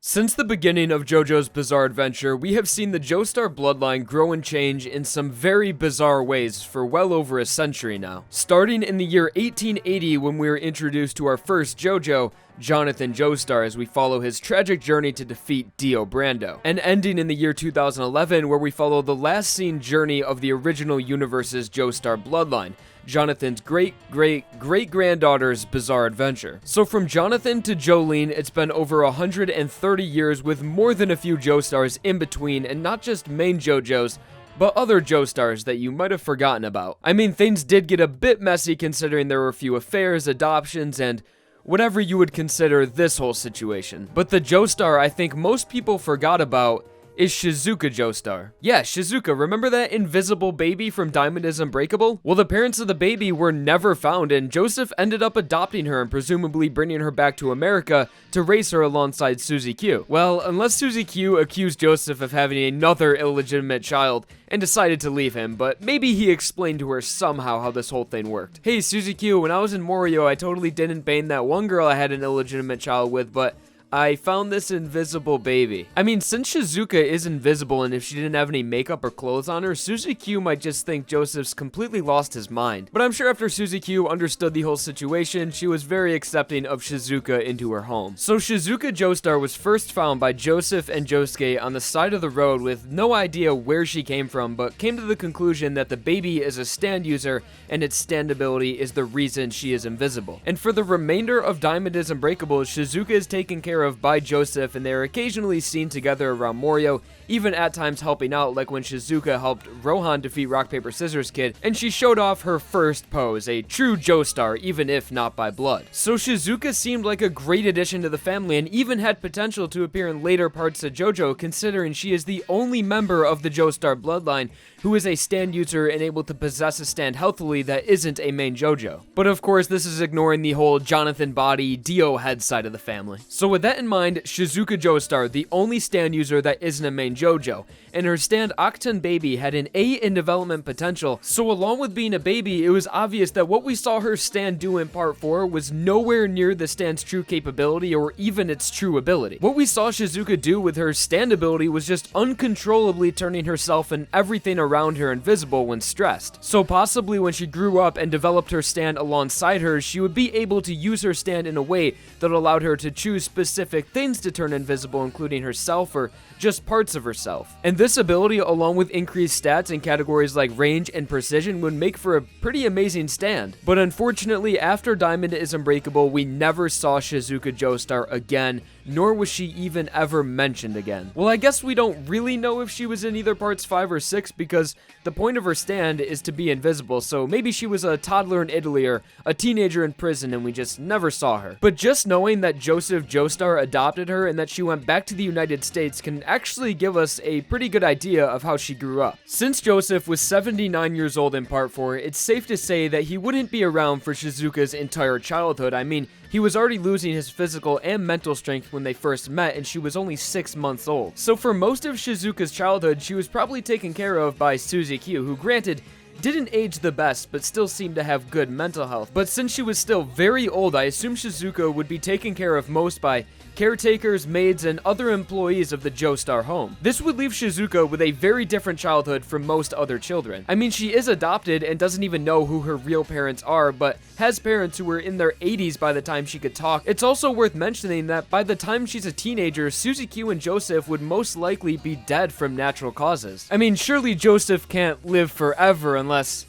Since the beginning of JoJo's bizarre adventure, we have seen the Joestar bloodline grow and change in some very bizarre ways for well over a century now. Starting in the year 1880 when we were introduced to our first JoJo, Jonathan Joestar, as we follow his tragic journey to defeat Dio Brando, and ending in the year 2011 where we follow the last seen journey of the original universe's Joestar bloodline, Jonathan's great-great-great-granddaughter's bizarre adventure. So from Jonathan to Jolene, it's been over 130 years with more than a few Joestars in between, and not just main JoJos, but other Joestars that you might have forgotten about. I mean, things did get a bit messy considering there were a few affairs, adoptions, and whatever you would consider this whole situation. But the Joestar I think most people forgot about is Shizuka Joestar. Yeah, Shizuka, remember that invisible baby from Diamond is Unbreakable? Well, the parents of the baby were never found, and Joseph ended up adopting her and presumably bringing her back to America to raise her alongside Suzy Q. Well, unless Suzy Q accused Joseph of having another illegitimate child and decided to leave him, but maybe he explained to her somehow how this whole thing worked. Hey, Suzy Q, when I was in Morio, I totally didn't bang that one girl I had an illegitimate child with, but I found this invisible baby. I mean, since Shizuka is invisible and if she didn't have any makeup or clothes on her, Suzy Q might just think Joseph's completely lost his mind. But I'm sure after Suzy Q understood the whole situation, she was very accepting of Shizuka into her home. So Shizuka Joestar was first found by Joseph and Josuke on the side of the road with no idea where she came from, but came to the conclusion that the baby is a stand user and its standability is the reason she is invisible. And for the remainder of Diamond is Unbreakable, Shizuka is taken care of by Joseph, and they are occasionally seen together around Morio, even at times helping out, like when Shizuka helped Rohan defeat Rock Paper Scissors Kid, and she showed off her first pose, a true Joestar, even if not by blood. So Shizuka seemed like a great addition to the family, and even had potential to appear in later parts of JoJo, considering she is the only member of the Joestar bloodline who is a stand user and able to possess a stand healthily that isn't a main JoJo. But of course, this is ignoring the whole Jonathan body, Dio head side of the family. So with that in mind, Shizuka Joestar, the only stand user that isn't a main JoJo, and her stand Octon baby had an A in development potential, so along with being a baby, it was obvious that what we saw her stand do in part 4 was nowhere near the stand's true capability or even its true ability. What we saw Shizuka do with her stand ability was just uncontrollably turning herself and everything around her invisible when stressed. So possibly when she grew up and developed her stand alongside her, she would be able to use her stand in a way that allowed her to choose specific things to turn invisible, including herself or just parts of herself. And this ability, along with increased stats in categories like range and precision, would make for a pretty amazing stand. But unfortunately, after Diamond is Unbreakable, we never saw Shizuka Joestar again, nor was she even ever mentioned again. Well, I guess we don't really know if she was in either parts 5 or 6 because the point of her stand is to be invisible, so maybe she was a toddler in Italy or a teenager in prison and we just never saw her. But just knowing that Joseph Joestar adopted her and that she went back to the United States can actually give us a pretty good idea of how she grew up. Since Joseph was 79 years old in part 4, it's safe to say that he wouldn't be around for Shizuka's entire childhood. I mean, he was already losing his physical and mental strength when they first met, and she was only 6 months old. So for most of Shizuka's childhood, she was probably taken care of by Suzy Q, who granted, didn't age the best, but still seemed to have good mental health. But since she was still very old, I assume Shizuka would be taken care of most by caretakers, maids, and other employees of the Joestar home. This would leave Shizuka with a very different childhood from most other children. I mean, she is adopted and doesn't even know who her real parents are, but has parents who were in their 80s by the time she could talk. It's also worth mentioning that by the time she's a teenager, Suzy Q and Joseph would most likely be dead from natural causes. I mean, surely Joseph can't live forever unless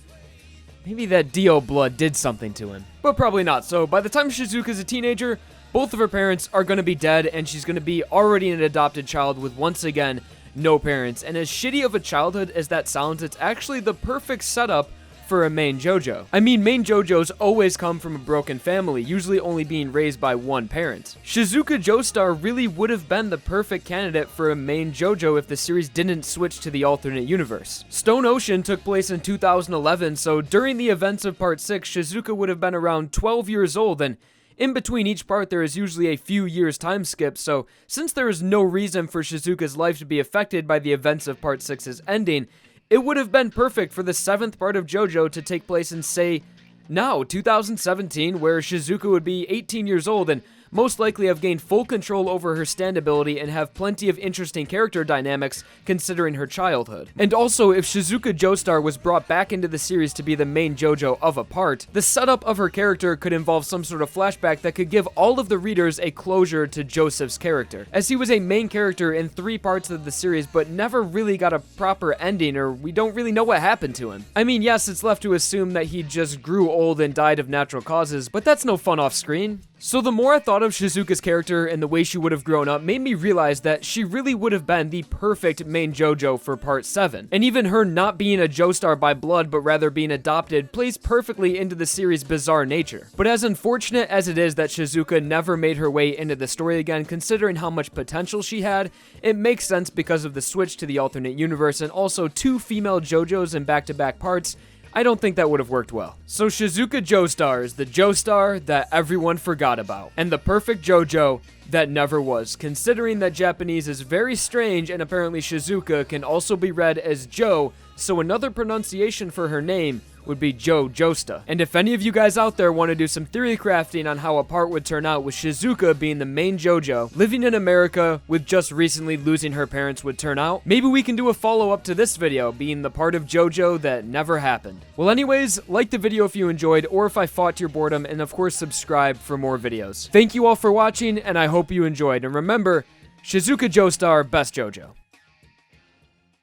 maybe that Dio blood did something to him. But probably not, so by the time Shizuka's a teenager, both of her parents are going to be dead, and she's going to be already an adopted child with, once again, no parents. And as shitty of a childhood as that sounds, it's actually the perfect setup for a main JoJo. I mean, main JoJos always come from a broken family, usually only being raised by one parent. Shizuka Joestar really would have been the perfect candidate for a main JoJo if the series didn't switch to the alternate universe. Stone Ocean took place in 2011, so during the events of part 6, Shizuka would have been around 12 years old, and in between each part, there is usually a few years time skip, so since there is no reason for Shizuka's life to be affected by the events of Part 6's ending, it would have been perfect for the 7th part of JoJo to take place in, say, now, 2017, where Shizuka would be 18 years old and most likely have gained full control over her stand ability and have plenty of interesting character dynamics considering her childhood. And also, if Shizuka Joestar was brought back into the series to be the main JoJo of a part, the setup of her character could involve some sort of flashback that could give all of the readers a closure to Joseph's character, as he was a main character in 3 parts of the series but never really got a proper ending, or we don't really know what happened to him. I mean, yes, it's left to assume that he just grew old and died of natural causes, but that's no fun off screen. So the more I thought of Shizuka's character and the way she would have grown up made me realize that she really would have been the perfect main JoJo for part 7. And even her not being a Joestar by blood but rather being adopted plays perfectly into the series' bizarre nature. But as unfortunate as it is that Shizuka never made her way into the story again, considering how much potential she had, it makes sense because of the switch to the alternate universe and also 2 female JoJos in back-to-back parts. I don't think that would have worked well. So Shizuka Joestar is the Joestar that everyone forgot about, and the perfect JoJo that never was, considering that Japanese is very strange and apparently Shizuka can also be read as Jo, so another pronunciation for her name would be Joestar. And if any of you guys out there want to do some theory crafting on how a part would turn out with Shizuka being the main JoJo, living in America with just recently losing her parents would turn out, maybe we can do a follow-up to this video, being the part of JoJo that never happened. Well anyways, like the video if you enjoyed, or if I fought your boredom, and of course subscribe for more videos. Thank you all for watching, and I hope you enjoyed, and remember, Shizuka Joestar, best JoJo.